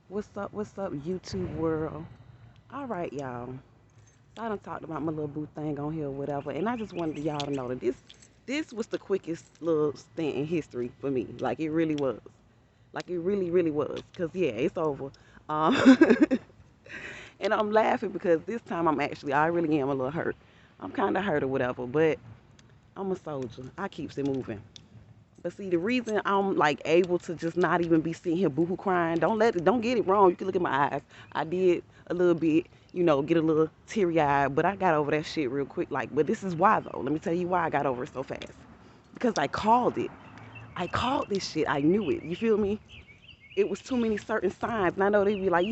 What's up, YouTube world? All right, y'all. So I done talked about my little boo thing on here or whatever, and I just wanted y'all to know that this was the quickest little stint in history for me. Like it really was. Like it really was. Cause yeah, it's over. Um, and I'm laughing because this time I really am a little hurt. I'm kind of hurt or whatever, but I'm a soldier. I keeps it moving. But see, the reason I'm like able to just not even be sitting here boohoo crying, don't get it wrong. You can look at my eyes. I did a little bit, get a little teary eyed, but I got over that shit real quick. Like, but this is why though. Let me tell you why I got over it so fast. Because I called it. I called this shit. I knew it. You feel me? It was too many certain signs. And I know they be like,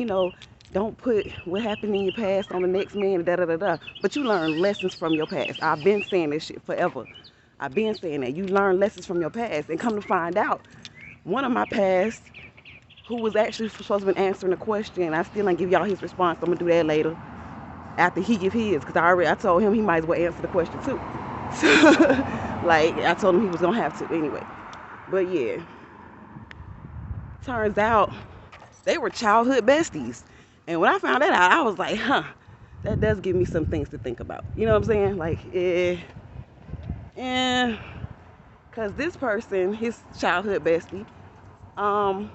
don't put what happened in your past on the next man, da da da da. But you learn lessons from your past. I've been saying this shit forever. I've been saying that. You learn lessons from your past. And come to find out, one of my past, who was actually supposed to be answering the question, I still ain't give y'all his response. I'm gonna do that later after he give his, because I told him he might as well answer the question too. So, like I told him he was gonna have to anyway. But yeah, turns out they were childhood besties. And when I found that out, I was like, that does give me some things to think about. You know what I'm saying? Like, eh, because this person, his childhood bestie, um,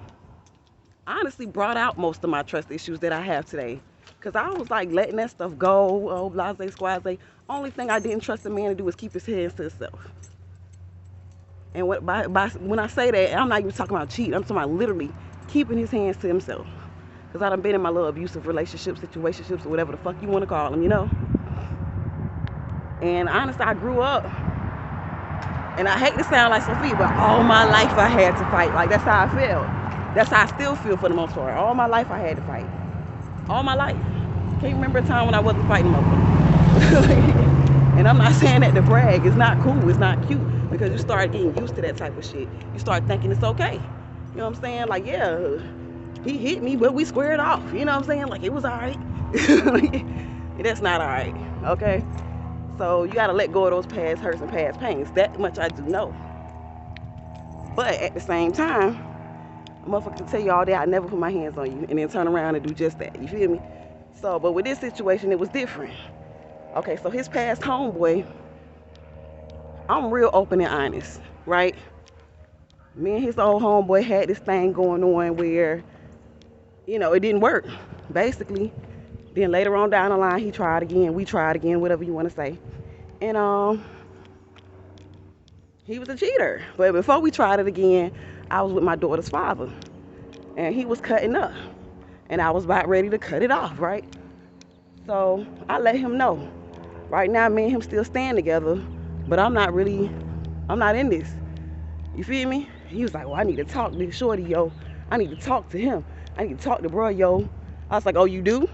honestly brought out most of my trust issues that I have today. Because I was like letting that stuff go, oh, blase, squaze. Only thing I didn't trust a man to do was keep his hands to himself. And when I say that, I'm not even talking about cheating. I'm talking about literally keeping his hands to himself. Because I done been in my little abusive relationships, situationships, or whatever the fuck you want to call them. And honestly, I grew up, and I hate to sound like Sophia, but all my life I had to fight. Like, that's how I felt. That's how I still feel for the most part. All my life I had to fight. All my life. Can't remember a time when I wasn't fighting motherfuckers. And I'm not saying that to brag. It's not cool. It's not cute. Because you start getting used to that type of shit. You start thinking it's okay. You know what I'm saying? Like, yeah, he hit me, but we squared off. You know what I'm saying? Like, it was all right. That's not all right. Okay? So you got to let go of those past hurts and past pains. That much I do know. But at the same time, a motherfucker can tell you all day I never put my hands on you and then turn around and do just that. You feel me? So, but with this situation, it was different. Okay, so his past homeboy, I'm real open and honest, right? Me and his old homeboy had this thing going on where, it didn't work, basically. Then later on down the line, he tried again, we tried again, whatever you want to say. And he was a cheater. But before we tried it again, I was with my daughter's father. And he was cutting up. And I was about ready to cut it off, right? So I let him know. Right now, me and him still staying together, but I'm not in this. You feel me? He was like, well, I need to talk to Shorty, yo. I need to talk to him. I need to talk to bro, yo. I was like, oh, you do?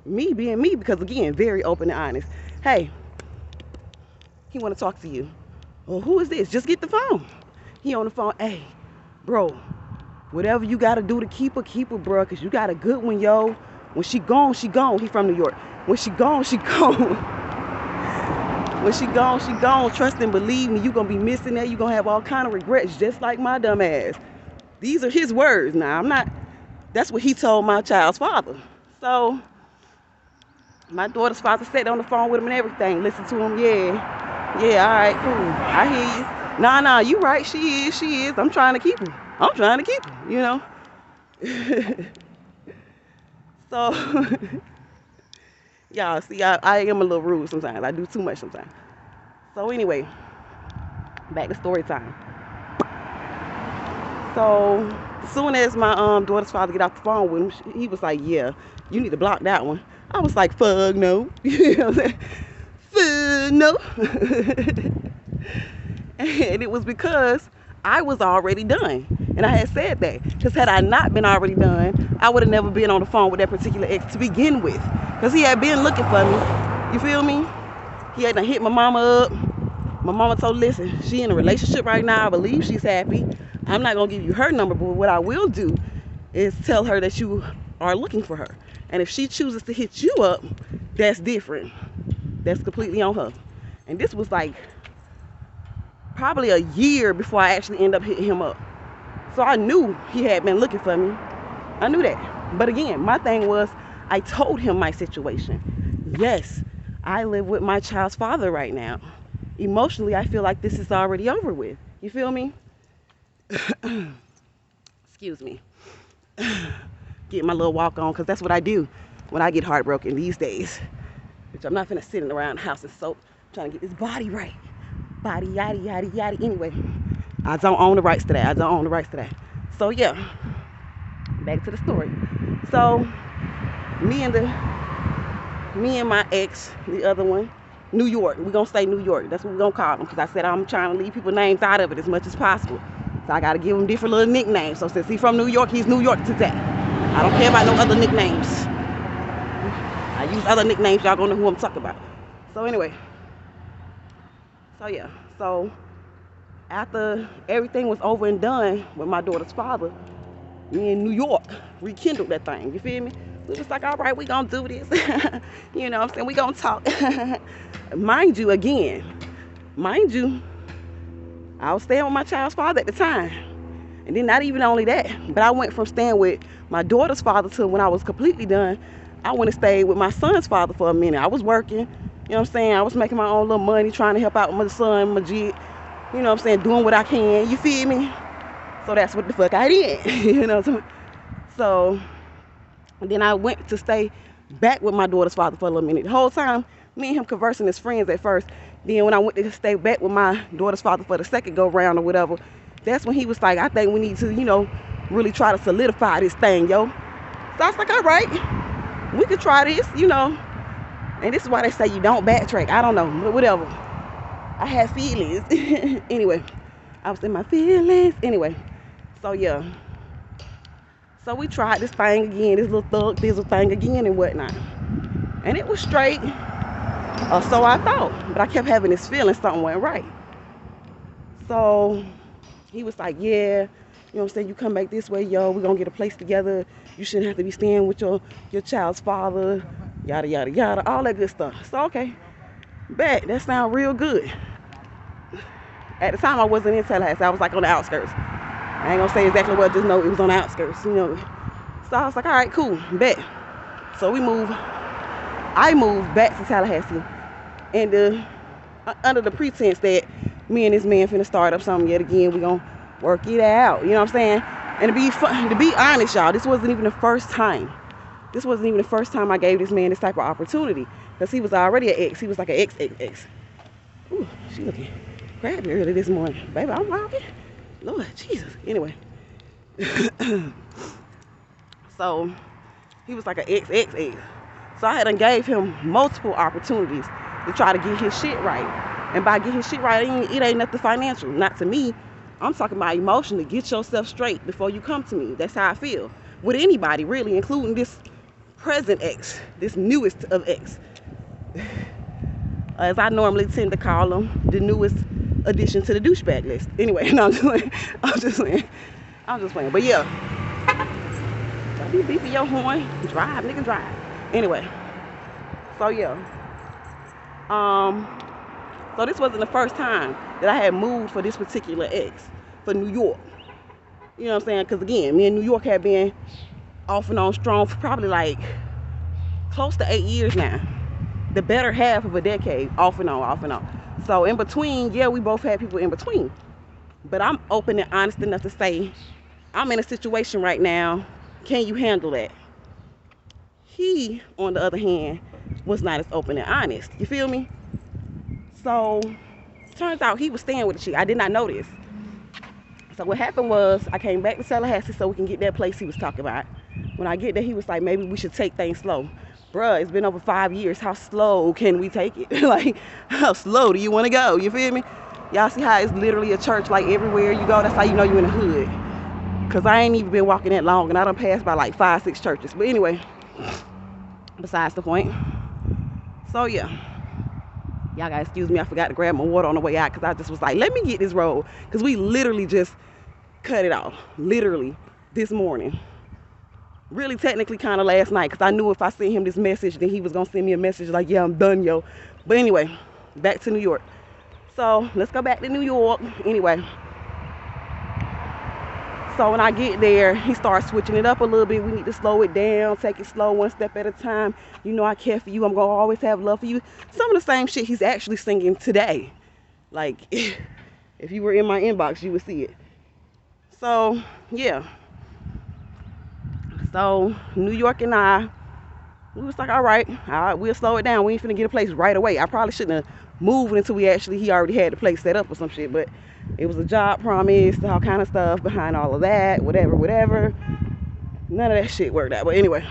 Me being me, because again, very open and honest. Hey, he want to talk to you. Well, who is this? Just get the phone. He on the phone. Hey, bro, whatever you got to do to keep her, bro, because you got a good one, yo. When she gone, she gone. He from New York. When she gone, she gone. When she gone. Trust and believe me, you gonna be missing that. You gonna have all kind of regrets, just like my dumb ass. These are his words. Now, I'm not. That's what he told my child's father. So, my daughter's father sat on the phone with him and everything. Listen to him. Yeah. All right, cool. I hear you. Nah. You right. She is. I'm trying to keep her. So, y'all see, I am a little rude sometimes. I do too much sometimes. So anyway, back to story time. So soon as my daughter's father get off the phone with him, he was like, yeah, you need to block that one. I was like, fuck no. You know what I'm saying? Fuck no. And it was because I was already done. And I had said that. Because had I not been already done, I would have never been on the phone with that particular ex to begin with. Because he had been looking for me. You feel me? He had to hit my mama up. My mama told, listen, she in a relationship right now. I believe she's happy. I'm not going to give you her number, but what I will do is tell her that you are looking for her. And if she chooses to hit you up, that's different. That's completely on her. And this was like probably a year before I actually ended up hitting him up. So I knew he had been looking for me. I knew that. But again, my thing was, I told him my situation. Yes, I live with my child's father right now. Emotionally, I feel like this is already over with. You feel me? Excuse me. Get my little walk on, because that's what I do when I get heartbroken these days. Which I'm not finna sit around the house and soap trying to get this body right. Body, yada, yada, yada. Anyway, I don't own the rights to that. I don't own the rights to that. So, yeah. Back to the story. So, me and my ex, the other one, New York. We're going to say New York. That's what we're going to call them. Because I said I'm trying to leave people's names out of it as much as possible. So, I got to give him different little nicknames. So, since he's from New York, he's New York today. I don't care about no other nicknames. I use other nicknames. Y'all gonna know who I'm talking about. So anyway. So yeah. So after everything was over and done with my daughter's father, me in New York rekindled that thing. You feel me? We was like, all right, we gonna do this. You know what I'm saying? We gonna talk. Mind you, I was staying with my child's father at the time. And then not even only that, but I went from staying with my daughter's father to when I was completely done, I went and stayed with my son's father for a minute. I was working, you know what I'm saying? I was making my own little money, trying to help out my son, Majid, you know what I'm saying? Doing what I can, you feel me? So that's what the fuck I did, you know what I'm saying? So then I went to stay back with my daughter's father for a little minute. The whole time, me and him conversing as friends at first. Then when I went to stay back with my daughter's father for the second go round or whatever, that's when he was like, I think we need to, you know, really try to solidify this thing, yo. So I was like, all right, we could try this, you know. And this is why they say you don't backtrack. I don't know, but whatever. I had feelings. Anyway, I was in my feelings. Anyway, so yeah. So we tried this thing again, this little thug thizzle thing again and whatnot. And it was straight, or so I thought. But I kept having this feeling something went right. So he was like, yeah, you know what I'm saying, you come back this way, yo, we're gonna get a place together. You shouldn't have to be staying with your child's father, yada, yada, yada, all that good stuff. So, okay, bet, that sounds real good. At the time, I wasn't in Tallahassee. I was like on the outskirts. I ain't gonna say exactly what, just know it was on the outskirts, you know. So I was like, all right, cool, bet. So I moved back to Tallahassee, and under the pretense that me and this man finna start up something yet again. We gonna work it out, you know what I'm saying? And to be honest, y'all, this wasn't even the first time. This wasn't even the first time I gave this man this type of opportunity, because he was already an ex. He was like an ex. Ooh, she looking crabby early this morning. Baby, I'm walking. Lord Jesus. Anyway. So he was like an ex. So I had done gave him multiple opportunities to try to get his shit right. And by get his shit right, it ain't nothing financial. Not to me. I'm talking about emotionally. Get yourself straight before you come to me. That's how I feel. With anybody, really, including this present ex, this newest of ex. As I normally tend to call them, the newest addition to the douchebag list. Anyway, no, I'm just playing. But yeah, don't be beeping your horn. Drive, nigga, drive. Anyway, so yeah. So this wasn't the first time that I had moved for this particular ex, for New York. You know what I'm saying? Because again, me and New York had been off and on strong for probably like close to 8 years now. The better half of a decade, off and on. So in between, yeah, we both had people in between. But I'm open and honest enough to say, I'm in a situation right now. Can you handle that? He, on the other hand, was not as open and honest. You feel me? So, turns out he was staying with the chick. I did not know this. So what happened was, I came back to Tallahassee so we can get that place he was talking about. When I get there, he was like, maybe we should take things slow. Bruh, it's been over 5 years. How slow can we take it? Like, how slow do you want to go? You feel me? Y'all see how it's literally a church like everywhere you go? That's how you know you're in the hood. Because I ain't even been walking that long, and I done passed by like 5, 6 churches. But anyway, besides the point. So yeah. Y'all gotta excuse me, I forgot to grab my water on the way out because I just was like, let me get this road. Because we literally just cut it off. Literally this morning. Really technically kind of last night because I knew if I sent him this message, then he was going to send me a message like, yeah, I'm done, yo. But anyway, back to New York. So let's go back to New York. Anyway. So when I get there, he starts switching it up a little bit. We need to slow it down, take it slow, one step at a time. You know I care for you. I'm going to always have love for you. Some of the same shit he's actually singing today. Like, if you were in my inbox, you would see it. So, yeah. So, New York and we was like, all right, we'll slow it down. We ain't finna get a place right away. I probably shouldn't have moved until he already had the place set up or some shit. But it was a job promise, all kind of stuff behind all of that, whatever. None of that shit worked out. But anyway,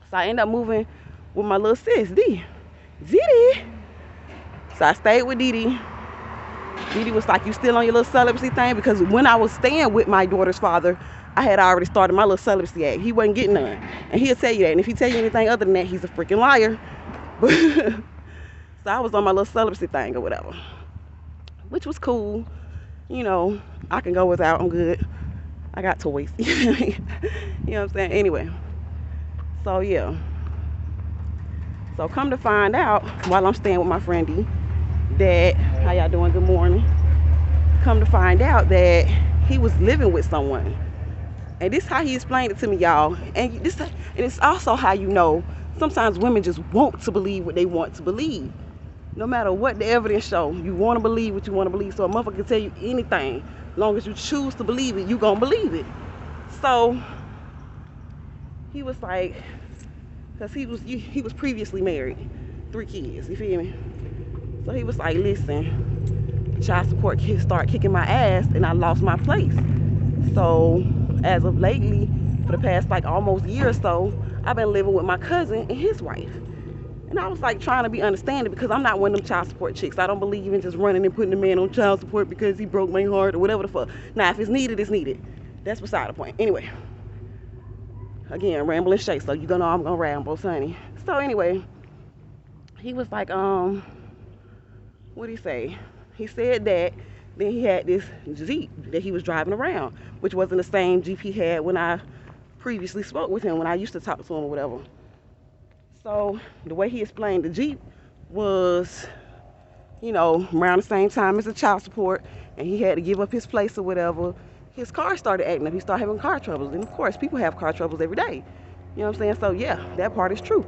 so I ended up moving with my little sis, Dee. So I stayed with Dee. Dee was like, you still on your little celibacy thing? Because when I was staying with my daughter's father, I had already started my little celibacy act. He wasn't getting none. And he'll tell you that. And if he tell you anything other than that, he's a freaking liar. But so I was on my little celibacy thing or whatever, which was cool. You know, I can go without. I'm good. I got toys. You know what I'm saying? Anyway. So, yeah. So, come to find out, while I'm staying with my friend D, that, how y'all doing? Good morning. Come to find out that he was living with someone. And this is how he explained it to me, y'all. And it's also how you know sometimes women just want to believe what they want to believe. No matter what the evidence show, you want to believe what you want to believe. So a motherfucker can tell you anything. As long as you choose to believe it, you gonna believe it. So he was like, because he was previously married, 3 kids, you feel me? So he was like, listen, child support kids start kicking my ass and I lost my place. So as of lately, for the past like almost year or so, I've been living with my cousin and his wife. And I was like trying to be understanding because I'm not one of them child support chicks. I don't believe in just running and putting a man on child support because he broke my heart or whatever the fuck. Now, if it's needed, it's needed. That's beside the point. Anyway, again, rambling shit, so you gonna know I'm gonna ramble, sonny. So anyway, he was like, what'd he say? He said that then he had this Jeep that he was driving around, which wasn't the same Jeep he had when I previously spoke with him, when I used to talk to him or whatever. So the way he explained the Jeep was, you know, around the same time as the child support, and he had to give up his place or whatever. His car started acting up. He started having car troubles. And of course, people have car troubles every day. You know what I'm saying? So yeah, that part is true.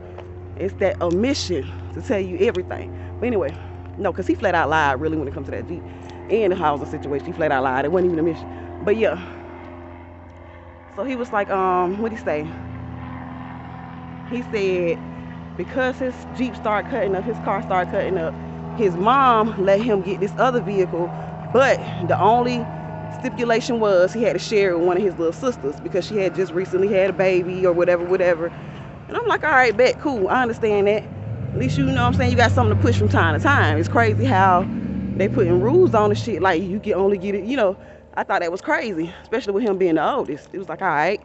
It's that omission to tell you everything. But anyway, no, because he flat out lied really when it comes to that Jeep and the housing situation. He flat out lied. It wasn't even a mission. But yeah. So he was like, what'd he say? He said, because his Jeep started cutting up, his car started cutting up, his mom let him get this other vehicle, but the only stipulation was he had to share it with one of his little sisters because she had just recently had a baby or whatever. And I'm like, all right, bet, cool, I understand that. At least you know what I'm saying, you got something to push from time to time. It's crazy how they putting rules on the shit, like you can only get it, you know. I thought that was crazy, especially with him being the oldest. It was like, all right,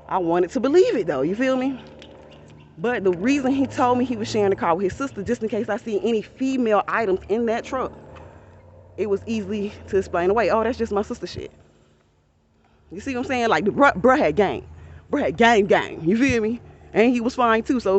I wanted to believe it though, you feel me? But the reason he told me he was sharing the car with his sister, just in case I see any female items in that truck, it was easy to explain away. Oh, that's just my sister shit. You see what I'm saying? Like, the bruh had game. Bruh had gang. You feel me? And he was fine too, so it was